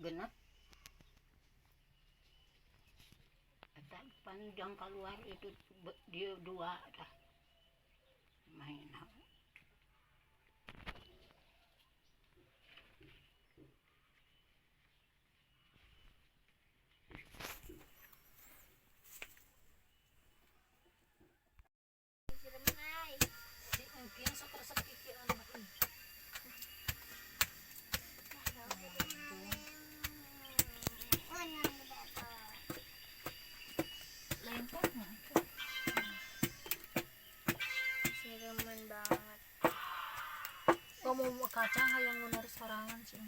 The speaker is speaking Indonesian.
Genep. Eta panjang keluar itu dia dua dah. Main. Siraman banget. Kamu kacang hayang ngunur sorangan sih.